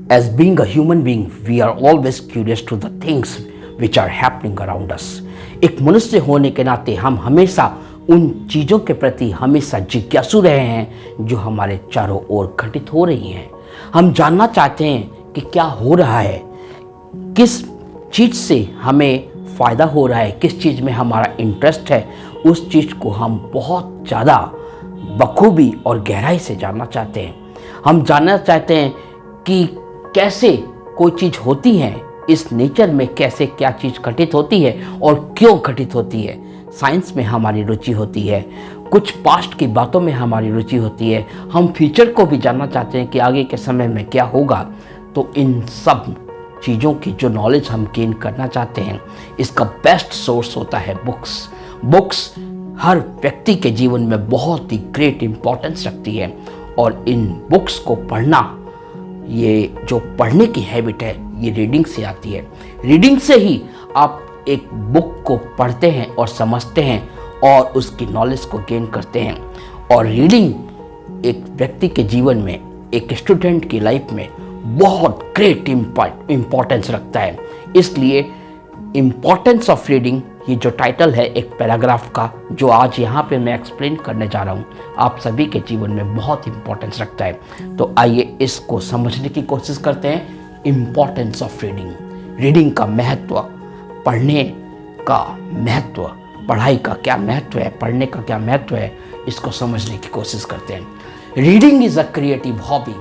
As being a human being, we are always curious to the things which are happening around us. एक मनुष्य होने के नाते हम हमेशा उन चीज़ों के प्रति हमेशा जिज्ञासु रहे हैं जो हमारे चारों ओर घटित हो रही हैं। हम जानना चाहते हैं कि क्या हो रहा है, किस चीज़ से हमें फ़ायदा हो रहा है, किस चीज़ में हमारा इंटरेस्ट है। उस चीज़ को हम बहुत ज़्यादा बखूबी और गहराई से जानना चाहते हैं। हम जानना चाहते हैं कि कैसे कोई चीज़ होती है, इस नेचर में कैसे क्या चीज़ घटित होती है और क्यों घटित होती है। साइंस में हमारी रुचि होती है, कुछ पास्ट की बातों में हमारी रुचि होती है। हम फ्यूचर को भी जानना चाहते हैं कि आगे के समय में क्या होगा। तो इन सब चीज़ों की जो नॉलेज हम गेन करना चाहते हैं, इसका बेस्ट सोर्स होता है बुक्स। बुक्स हर व्यक्ति के जीवन में बहुत ही ग्रेट इम्पोर्टेंस रखती है और इन बुक्स को पढ़ना, ये जो पढ़ने की हैबिट है, ये रीडिंग से आती है। रीडिंग से ही आप एक बुक को पढ़ते हैं और समझते हैं और उसकी नॉलेज को गेन करते हैं। और रीडिंग एक व्यक्ति के जीवन में, एक स्टूडेंट की लाइफ में बहुत ग्रेट इम्पोर्टेंस रखता है। इसलिए इम्पोर्टेंस ऑफ रीडिंग, ये जो टाइटल है एक पैराग्राफ का, जो आज यहाँ पे मैं एक्सप्लेन करने जा रहा हूँ, आप सभी के जीवन में बहुत इम्पोर्टेंस रखता है। तो आइए इसको समझने की कोशिश करते हैं। इम्पोर्टेंस ऑफ रीडिंग, रीडिंग का महत्व, पढ़ने का महत्व, पढ़ाई का क्या महत्व है, पढ़ने का क्या महत्व है, इसको समझने की कोशिश करते हैं। Reading is a creative hobby.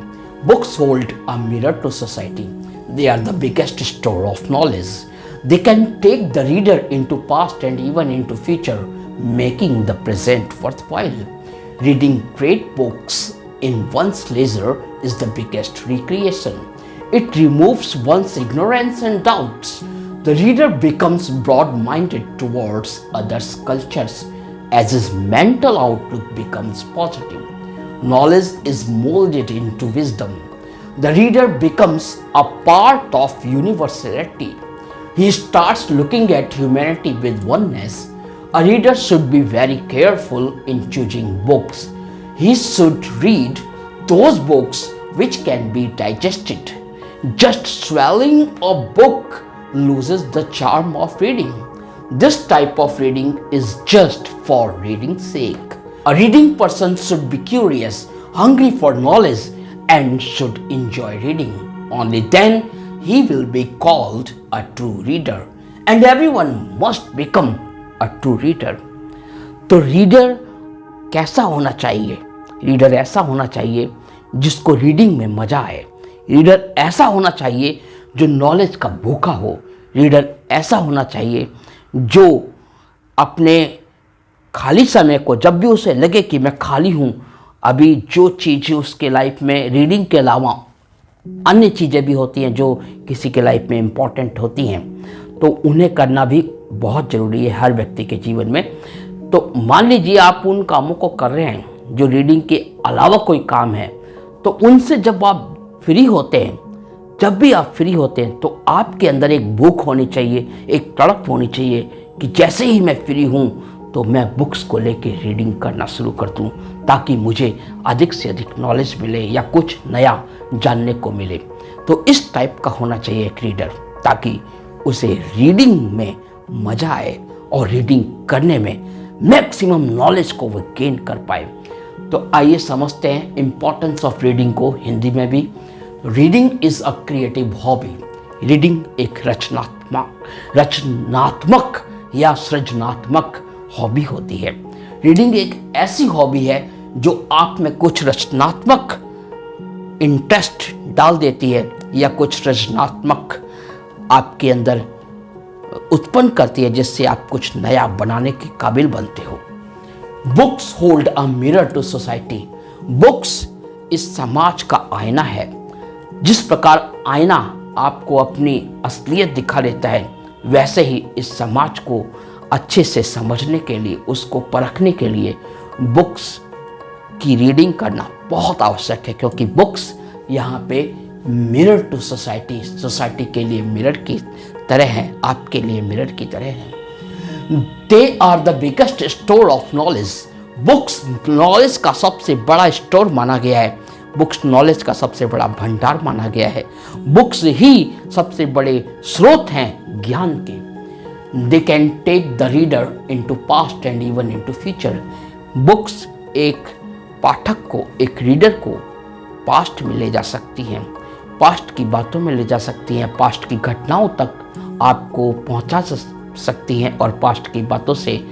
Books hold a mirror to society. They are the biggest store of knowledge. They can take the reader into past and even into future, making the present worthwhile. Reading great books in one's leisure is the biggest recreation. It removes one's ignorance and doubts. The reader becomes broad-minded towards others' cultures as his mental outlook becomes positive. Knowledge is molded into wisdom. The reader becomes a part of universality. He starts looking at humanity with oneness. A reader should be very careful in choosing books. He should read those books which can be digested. Just swallowing a book loses the charm of reading. This type of reading is just for reading's sake. A reading person should be curious, hungry for knowledge, and should enjoy reading. Only then he will be called a true reader, and everyone must become a true reader. तो reader कैसा होना चाहिए? Reader ऐसा होना चाहिए जिसको reading में मजा आए। रीडर ऐसा होना चाहिए जो नॉलेज का भूखा हो। रीडर ऐसा होना चाहिए जो अपने खाली समय को, जब भी उसे लगे कि मैं खाली हूँ, अभी जो चीज़ें उसके लाइफ में रीडिंग के अलावा अन्य चीज़ें भी होती हैं जो किसी के लाइफ में इम्पॉर्टेंट होती हैं, तो उन्हें करना भी बहुत ज़रूरी है हर व्यक्ति के जीवन में। तो मान लीजिए आप उन कामों को कर रहे हैं जो रीडिंग के अलावा कोई काम है, तो उनसे जब आप फ्री होते हैं, जब भी आप फ्री होते हैं, तो आपके अंदर एक भूख होनी चाहिए, एक तड़प होनी चाहिए कि जैसे ही मैं फ्री हूँ तो मैं बुक्स को लेके रीडिंग करना शुरू कर दूँ, ताकि मुझे अधिक से अधिक नॉलेज मिले या कुछ नया जानने को मिले। तो इस टाइप का होना चाहिए एक रीडर, ताकि उसे रीडिंग में मज़ा आए और रीडिंग करने में मैक्सिमम नॉलेज को वो गेन कर पाए। तो आइए समझते हैं इम्पोर्टेंस ऑफ रीडिंग को हिंदी में भी। Reading is a creative hobby. Reading एक रचनात्मक या सृजनात्मक हॉबी होती है। रीडिंग एक ऐसी हॉबी है जो आप में कुछ रचनात्मक इंटरेस्ट डाल देती है या कुछ रचनात्मक आपके अंदर उत्पन्न करती है, जिससे आप कुछ नया बनाने के काबिल बनते हो। Books hold a mirror to society. Books इस समाज का आईना है। जिस प्रकार आईना आपको अपनी असलियत दिखा देता है, वैसे ही इस समाज को अच्छे से समझने के लिए, उसको परखने के लिए बुक्स की रीडिंग करना बहुत आवश्यक है, क्योंकि बुक्स यहाँ पे मिरर टू सोसाइटी, सोसाइटी के लिए मिरर की तरह है, आपके लिए मिरर की तरह है। They are the biggest store of knowledge. Books knowledge का सबसे बड़ा स्टोर माना गया है। बुक्स नॉलेज का सबसे बड़ा भंडार माना गया है। बुक्स ही सबसे बड़े स्रोत हैं ज्ञान के। They can take the reader into past and even into future. Books एक पाठक को, एक रीडर को पास्ट में ले जा सकती हैं, पास्ट की बातों में ले जा सकती हैं, पास्ट की घटनाओं तक आपको पहुंचा सकती हैं और पास्ट की बातों से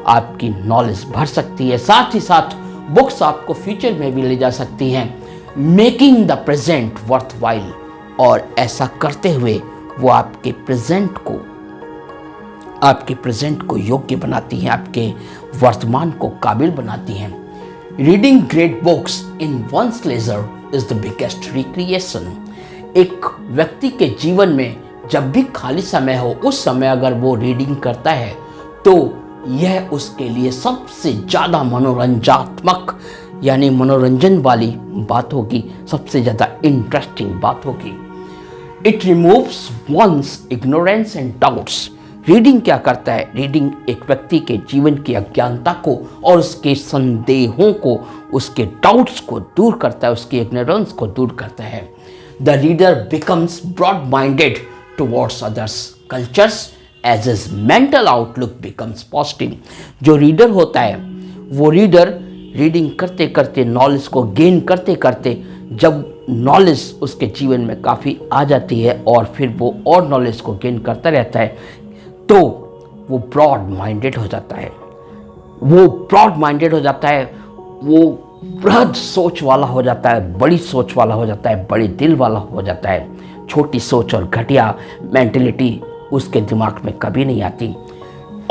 आपकी नॉलेज भर सकती है। साथ ही साथ बुक्स आपको फ्यूचर में भी ले जा सकती हैं, मेकिंग द प्रेजेंट वर्थवाइल। और ऐसा करते हुए वो आपके प्रेजेंट को योग्य बनाती हैं, आपके वर्तमान को काबिल बनाती हैं। Reading great books in one's leisure is the biggest recreation. एक व्यक्ति के जीवन में जब भी खाली समय हो, उस समय अगर वो रीडिंग करता है तो यह उसके लिए सबसे ज़्यादा मनोरंजनात्मक यानी मनोरंजन वाली बात होगी, सबसे ज़्यादा इंटरेस्टिंग बात होगी। It removes one's ignorance and doubts. Reading क्या करता है? रीडिंग एक व्यक्ति के जीवन की अज्ञानता को और उसके संदेहों को, उसके डाउट्स को दूर करता है, उसकी इग्नोरेंस को दूर करता है। The reader becomes broad minded towards others cultures as his mental outlook becomes positive. जो रीडर होता है वो रीडिंग करते करते, नॉलेज को गेन करते करते, जब नॉलेज उसके जीवन में काफ़ी आ जाती है और फिर वो और नॉलेज को गेन करता रहता है, तो वो ब्रॉड माइंडेड हो जाता है। वो बृहद सोच वाला हो जाता है, बड़ी सोच वाला हो जाता है, बड़े दिल वाला हो जाता है। छोटी सोच और घटिया मेंटेलिटी उसके दिमाग में कभी नहीं आती।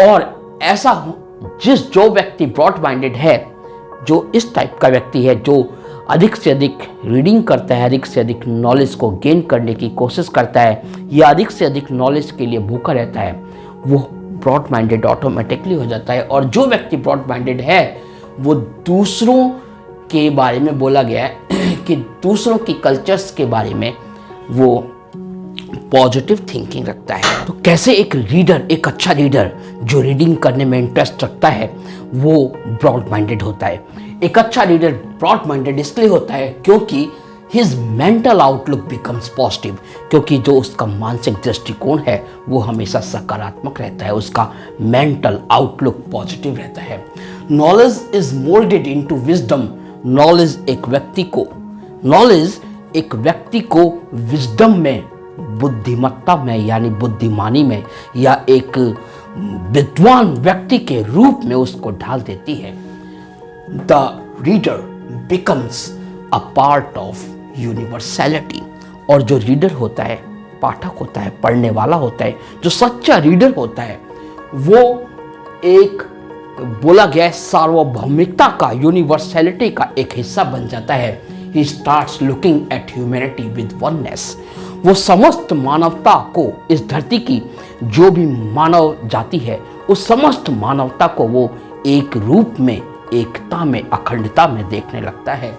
और ऐसा जो व्यक्ति ब्रॉड माइंडेड है, जो इस टाइप का व्यक्ति है, जो अधिक से अधिक रीडिंग करता है, अधिक से अधिक नॉलेज को गेन करने की कोशिश करता है या अधिक से अधिक नॉलेज के लिए भूखा रहता है, वो ब्रॉड माइंडेड ऑटोमेटिकली हो जाता है। और जो व्यक्ति ब्रॉड माइंडेड है वो दूसरों के बारे में बोला गया है कि दूसरों की कल्चर्स के बारे में वो पॉजिटिव थिंकिंग रखता है। तो कैसे एक अच्छा रीडर जो रीडिंग करने में इंटरेस्ट रखता है वो ब्रॉड माइंडेड होता है। एक अच्छा रीडर ब्रॉड माइंडेड इसलिए होता है क्योंकि his mental outlook becomes positive, क्योंकि जो उसका मानसिक दृष्टिकोण है वो हमेशा सकारात्मक रहता है, उसका मेंटल आउटलुक पॉजिटिव रहता है। Knowledge is moulded into wisdom. Knowledge एक व्यक्ति को विजडम में, बुद्धिमत्ता में यानी बुद्धिमानी में, या एक विद्वान व्यक्ति के रूप में उसको ढाल देती है। The reader becomes a part of universality. और जो रीडर होता है, पाठक होता है, पढ़ने वाला होता है, जो सच्चा रीडर होता है, वो एक बोला गया सार्वभौमिकता का, यूनिवर्सैलिटी का एक हिस्सा बन जाता है। He starts looking at humanity with oneness. वो समस्त मानवता को, इस धरती की जो भी मानव जाति है, उस समस्त मानवता को वो एक रूप में, एकता में, अखंडता में देखने लगता है,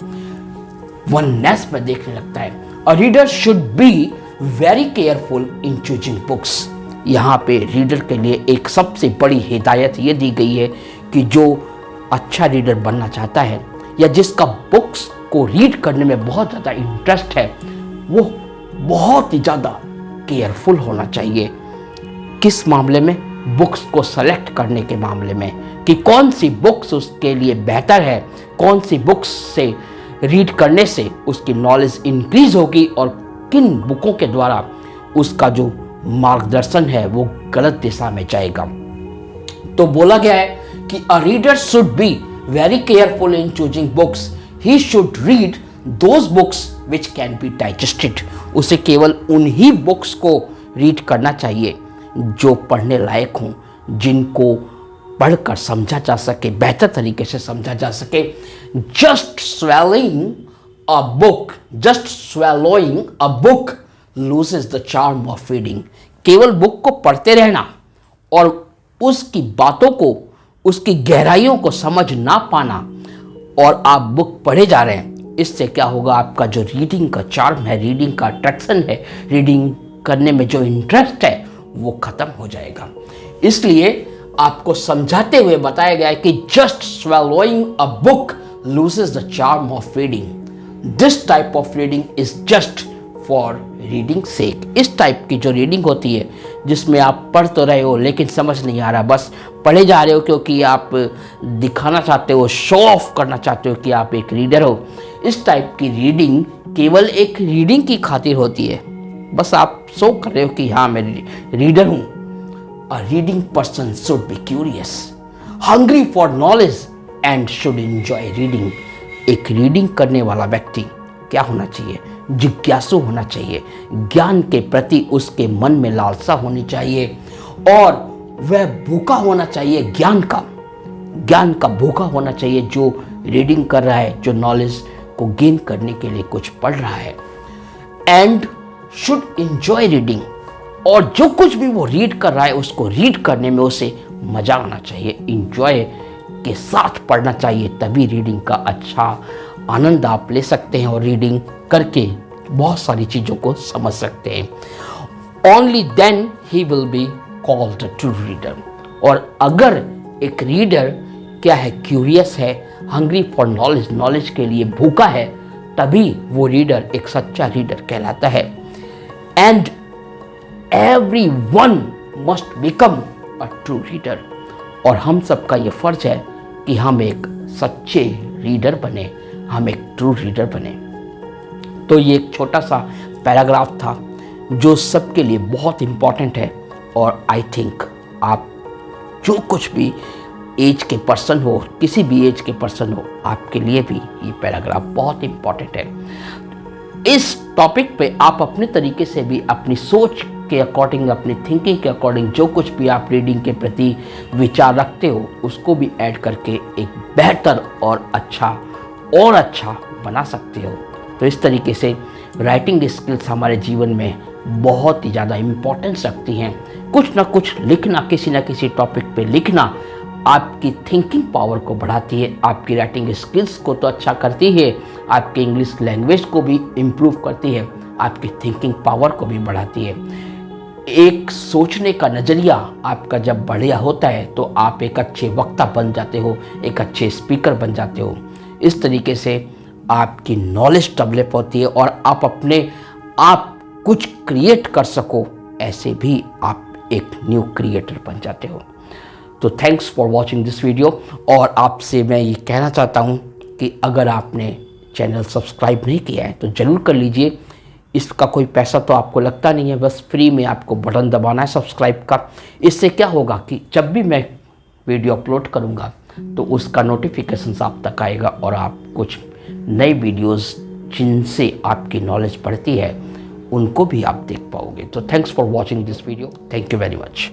वननेस में देखने लगता है। A reader should be very careful in choosing books. यहाँ पे रीडर के लिए एक सबसे बड़ी हिदायत ये दी गई है कि जो अच्छा रीडर बनना चाहता है या जिसका बुक्स को रीड करने में बहुत ज़्यादा इंटरेस्ट है, वो बहुत ही ज़्यादा केयरफुल होना चाहिए। किस मामले में? बुक्स को सेलेक्ट करने के मामले में, कि कौन सी बुक्स उसके लिए बेहतर है, कौन सी बुक्स से रीड करने से उसकी नॉलेज इंक्रीज होगी और किन बुकों के द्वारा उसका जो मार्गदर्शन है वो गलत दिशा में जाएगा। तो बोला गया है कि a reader should be very careful in choosing books. He should read those books which can be digested. उसे केवल उन्हीं बुक्स को रीड करना चाहिए जो पढ़ने लायक हों, जिनको पढ़कर समझा जा सके, बेहतर तरीके से समझा जा सके। Just swallowing a book loses the charm of reading। केवल बुक को पढ़ते रहना और उसकी बातों को, उसकी गहराइयों को समझ ना पाना और आप बुक पढ़े जा रहे हैं, इससे क्या होगा? आपका जो रीडिंग का चार्म है, रीडिंग का अट्रैक्शन है, रीडिंग करने में जो इंटरेस्ट है वो खत्म हो जाएगा। इसलिए आपको समझाते हुए बताया गया है कि just swallowing a book loses the charm of reading। This type of reading is just for reading sake. इस टाइप की जो रीडिंग होती है जिसमें आप पढ़ तो रहे हो लेकिन समझ नहीं आ रहा, बस पढ़े जा रहे हो क्योंकि आप दिखाना चाहते हो, शो ऑफ करना चाहते हो कि आप एक रीडर हो, इस टाइप की रीडिंग केवल एक रीडिंग की खातिर होती है। बस आप शो कर रहे हो कि हाँ मैं रीडर हूँ। A reading person should be curious, hungry for knowledge and should enjoy reading. एक रीडिंग करने वाला व्यक्ति क्या होना चाहिए? जिज्ञासु होना चाहिए, ज्ञान के प्रति उसके मन में लालसा होनी चाहिए और वह भूखा होना चाहिए ज्ञान का भूखा होना चाहिए जो रीडिंग कर रहा है, जो नॉलेज को गेन करने के लिए कुछ पढ़ रहा है। एंड शुड एंजॉय रीडिंग, और जो कुछ भी वो रीड कर रहा है उसको रीड करने में उसे मजा आना चाहिए, इंजॉय के साथ पढ़ना चाहिए, तभी रीडिंग का अच्छा आनंद आप ले सकते हैं और रीडिंग करके बहुत सारी चीज़ों को समझ सकते हैं। Only then he will be called true reader. और अगर एक रीडर क्या है, क्यूरियस है, हंग्री फॉर नॉलेज, नॉलेज के लिए भूखा है, तभी वो रीडर एक सच्चा रीडर कहलाता है। And everyone must become a true reader। और हम सबका ये फर्ज है कि हम एक सच्चे रीडर बने, हम एक ट्रू रीडर बने। तो ये एक छोटा सा पैराग्राफ था जो सबके लिए बहुत इम्पॉर्टेंट है और आई थिंक आप जो कुछ भी एज के पर्सन हो, किसी भी एज के पर्सन हो, आपके लिए भी ये पैराग्राफ बहुत इम्पॉर्टेंट है। इस टॉपिक पे आप अपने तरीके से भी अपनी सोच के अकॉर्डिंग, अपनी थिंकिंग के अकॉर्डिंग जो कुछ भी आप रीडिंग के प्रति विचार रखते हो उसको भी ऐड करके एक बेहतर और अच्छा बना सकते हो। तो इस तरीके से राइटिंग स्किल्स हमारे जीवन में बहुत ही ज़्यादा इम्पोर्टेंस रखती हैं। कुछ ना कुछ लिखना, किसी ना किसी टॉपिक पे लिखना आपकी थिंकिंग पावर को बढ़ाती है, आपकी राइटिंग स्किल्स को तो अच्छा करती है, आपकी इंग्लिश लैंग्वेज को भी इम्प्रूव करती है, आपकी थिंकिंग पावर को भी बढ़ाती है। एक सोचने का नज़रिया आपका जब बढ़िया होता है तो आप एक अच्छे वक्ता बन जाते हो, एक अच्छे स्पीकर बन जाते हो। इस तरीके से आपकी नॉलेज डेवलप होती है और आप कुछ क्रिएट कर सको, ऐसे भी आप एक न्यू क्रिएटर बन जाते हो। तो thanks for watching this video. और आपसे मैं ये कहना चाहता हूँ कि अगर आपने चैनल सब्सक्राइब नहीं किया है तो ज़रूर कर लीजिए। इसका कोई पैसा तो आपको लगता नहीं है, बस फ्री में आपको बटन दबाना है सब्सक्राइब का। इससे क्या होगा कि जब भी मैं वीडियो अपलोड करूँगा तो उसका नोटिफिकेशन आप तक आएगा और आप कुछ नई वीडियोस जिनसे आपकी नॉलेज बढ़ती है उनको भी आप देख पाओगे। तो thanks for watching this video. Thank you very much.